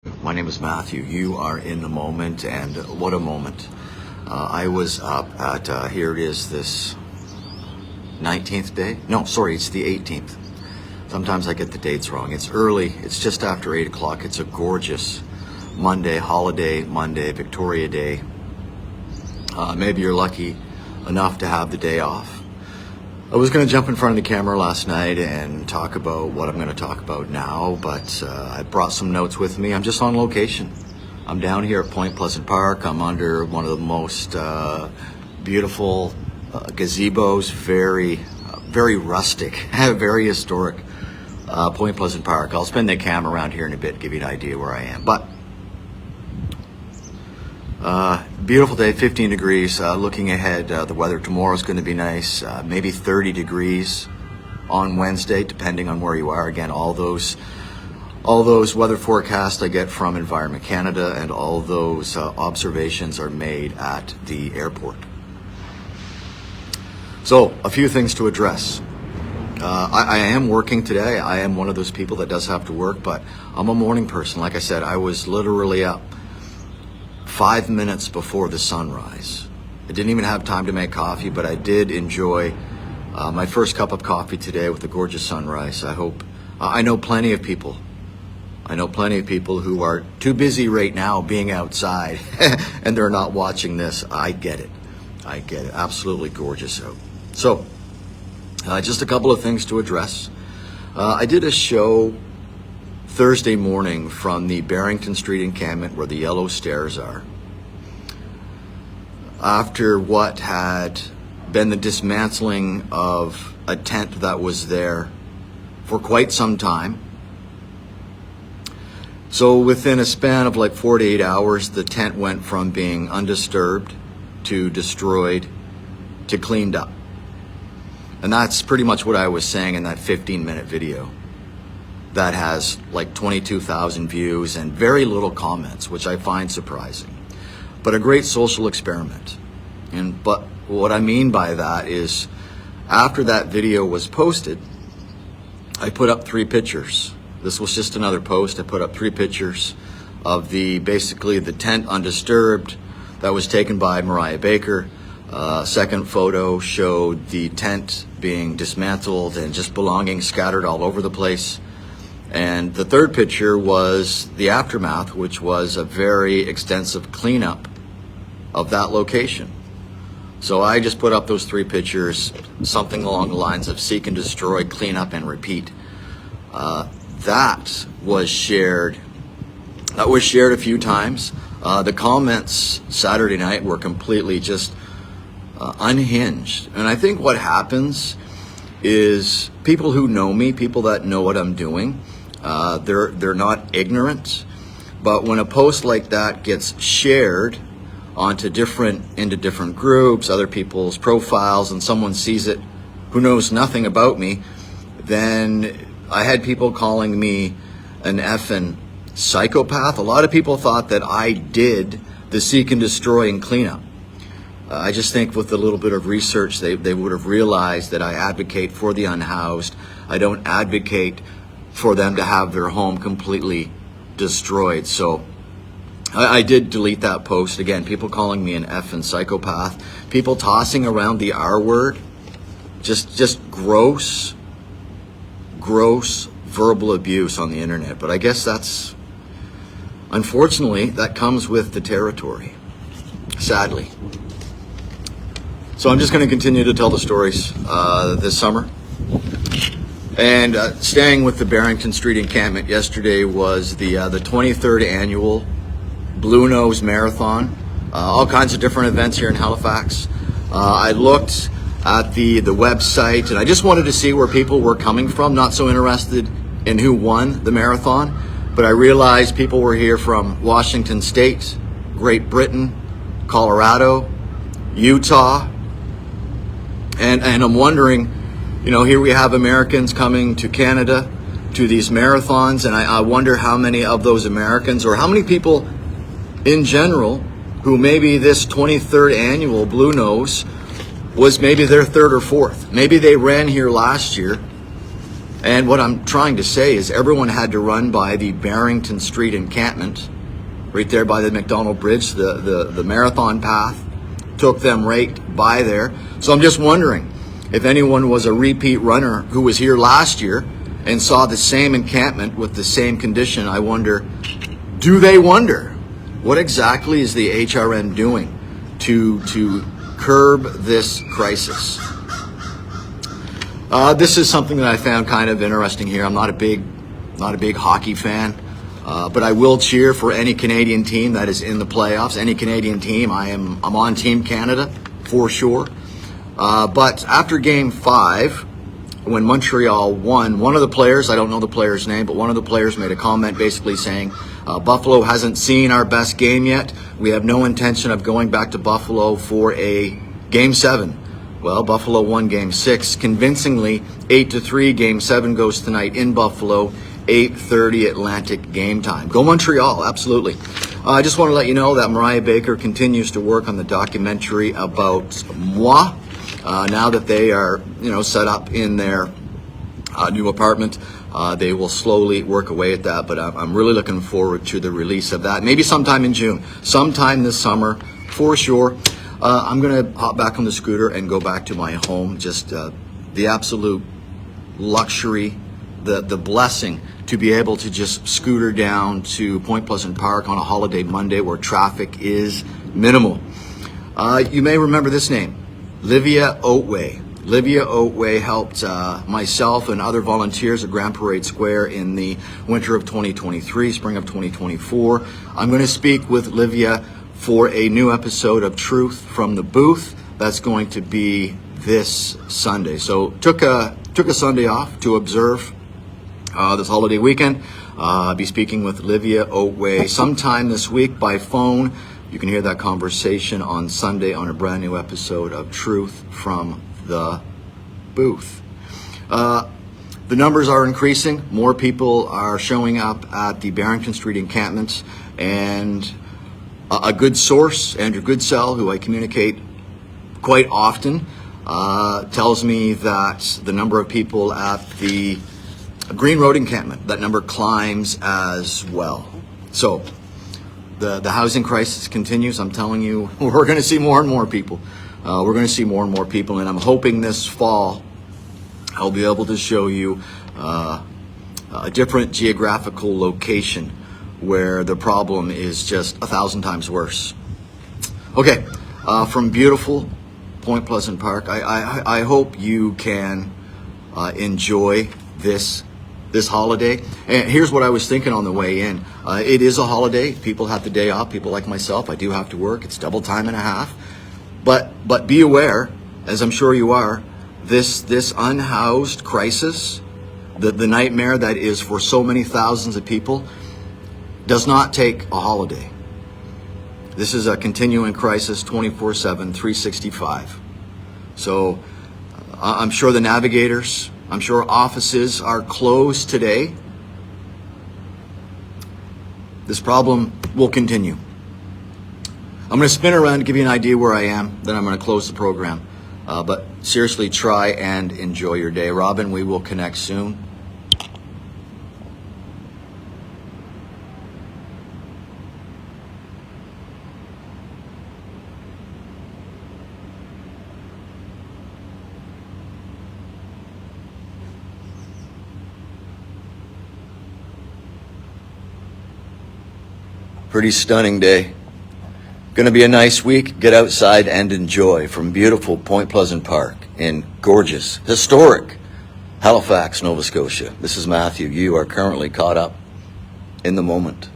My name is Matthew. You are in the moment, and what a moment. I was up at, here it is, this 19th day? No, sorry, it's the 18th. Sometimes I get the dates wrong. It's early. It's just after 8 o'clock. It's a gorgeous Monday, holiday Monday, Victoria Day. Maybe you're lucky enough to have the day off. I was going to jump in front of the camera last night and talk about what I'm going to talk about now, but I brought some notes with me. I'm just on location. I'm down here at Point Pleasant Park. I'm under one of the most beautiful gazebos, very rustic, very historic Point Pleasant Park. I'll spin the camera around here in a bit to give you an idea where I am. But beautiful day, 15 degrees. Looking ahead, the weather tomorrow is going to be nice. Maybe 30 degrees on Wednesday, depending on where you are. Again, all those weather forecasts I get from Environment Canada, and all those observations are made at the airport. So, a few things to address. I am working today. I am one of those people that does have to work, but I'm a morning person. Like I said, I was literally up 5 minutes before the sunrise. I didn't even have time to make coffee, but I did enjoy my first cup of coffee today with a gorgeous sunrise. I know plenty of people. I know plenty of people who are too busy right now being outside and they're not watching this. I get it. Absolutely gorgeous out. So, just a couple of things to address. I did a show Thursday morning from the Barrington Street encampment where the yellow stairs are, after what had been the dismantling of a tent that was there for quite some time. So within a span of like 48 hours, the tent went from being undisturbed to destroyed to cleaned up. And that's pretty much what I was saying in that 15-minute video that has like 22,000 views and very little comments, which I find surprising. But a great social experiment. But what I mean by that is, after that video was posted, I put up 3 pictures. This was just another post. I put up 3 pictures of basically the tent undisturbed that was taken by Mariah Baker. Second photo showed the tent being dismantled and just belongings scattered all over the place. And the third picture was the aftermath, which was a very extensive cleanup of that location. So I just put up those 3 pictures, something along the lines of seek and destroy, clean up and repeat. That was shared a few times. The comments Saturday night were completely just unhinged. And I think what happens is people who know me, people that know what I'm doing, they're not ignorant, but when a post like that gets shared into different groups, other people's profiles, and someone sees it who knows nothing about me, then I had people calling me an effing psychopath. A lot of people thought that I did the seek and destroy and cleanup. I just think with a little bit of research, they would have realized that I advocate for the unhoused. I don't advocate for them to have their home completely destroyed. So I did delete that post. Again, people calling me an effing psychopath, people tossing around the R word, just gross verbal abuse on the internet. But I guess unfortunately, that comes with the territory, sadly. So I'm just going to continue to tell the stories this summer. And staying with the Barrington Street encampment, yesterday was the 23rd annual Blue Nose Marathon. All kinds of different events here in Halifax. I looked at the website, and I just wanted to see where people were coming from. Not so interested in who won the marathon, but I realized people were here from Washington State, Great Britain, Colorado, Utah. And I'm wondering, here we have Americans coming to Canada to these marathons, and I wonder how many of those Americans, or how many people in general, who maybe this 23rd annual Blue Nose was maybe their 3rd or 4th. Maybe they ran here last year And what I'm trying to say is everyone had to run by the Barrington Street encampment, right there by the McDonald Bridge, the marathon path, took them right by there. So I'm just wondering if anyone was a repeat runner who was here last year and saw the same encampment with the same condition. I wonder, do they wonder what exactly is the HRN doing to curb this crisis? This is something that I found kind of interesting here. I'm not a big hockey fan, but I will cheer for any Canadian team that is in the playoffs. Any Canadian team, I'm on Team Canada for sure. But after Game 5, when Montreal won, one of the players, I don't know the player's name, but one of the players made a comment basically saying, Buffalo hasn't seen our best game yet. We have no intention of going back to Buffalo for a Game 7. Well, Buffalo won Game 6 convincingly, 8-3. Game 7 goes tonight in Buffalo, 8:30 Atlantic game time. Go Montreal, absolutely. I just want to let you know that Mariah Baker continues to work on the documentary about moi. Now that they are, set up in their new apartment, they will slowly work away at that. But I'm really looking forward to the release of that. Maybe sometime in June, sometime this summer, for sure. I'm going to hop back on the scooter and go back to my home. Just the absolute luxury, the blessing to be able to just scooter down to Point Pleasant Park on a holiday Monday where traffic is minimal. You may remember this name, Livia Oatway. Livia Oatway helped myself and other volunteers at Grand Parade Square in the winter of 2023, spring of 2024. I'm going to speak with Livia for a new episode of Truth from the Booth. That's going to be this Sunday. So took a Sunday off to observe this holiday weekend. I'll be speaking with Livia Oatway sometime this week by phone. You can hear that conversation on Sunday on a brand new episode of Truth from the Booth. The numbers are increasing. More people are showing up at the Barrington Street encampment, and a good source, Andrew Goodsell, who I communicate quite often, tells me that the number of people at the Green Road encampment, that number climbs as well. So the housing crisis continues. I'm telling you, we're going to see more and more people. We're going to see more and more people, and I'm hoping this fall I'll be able to show you a different geographical location where the problem is just 1,000 times worse. Okay, from beautiful Point Pleasant Park, I hope you can enjoy this holiday. And here's what I was thinking on the way in. It is a holiday. People have the day off. People like myself, I do have to work. It's double time and a half. But be aware, as I'm sure you are, this unhoused crisis, the nightmare that is for so many thousands of people, does not take a holiday. This is a continuing crisis 24/7, 365. So I'm sure the navigators, I'm sure offices are closed today. This problem will continue. I'm going to spin around to give you an idea where I am, then I'm going to close the program. But seriously, try and enjoy your day. Robin, we will connect soon. Pretty stunning day. Going to be a nice week. Get outside and enjoy from beautiful Point Pleasant Park in gorgeous, historic Halifax, Nova Scotia. This is Matthew. You are currently caught up in the moment.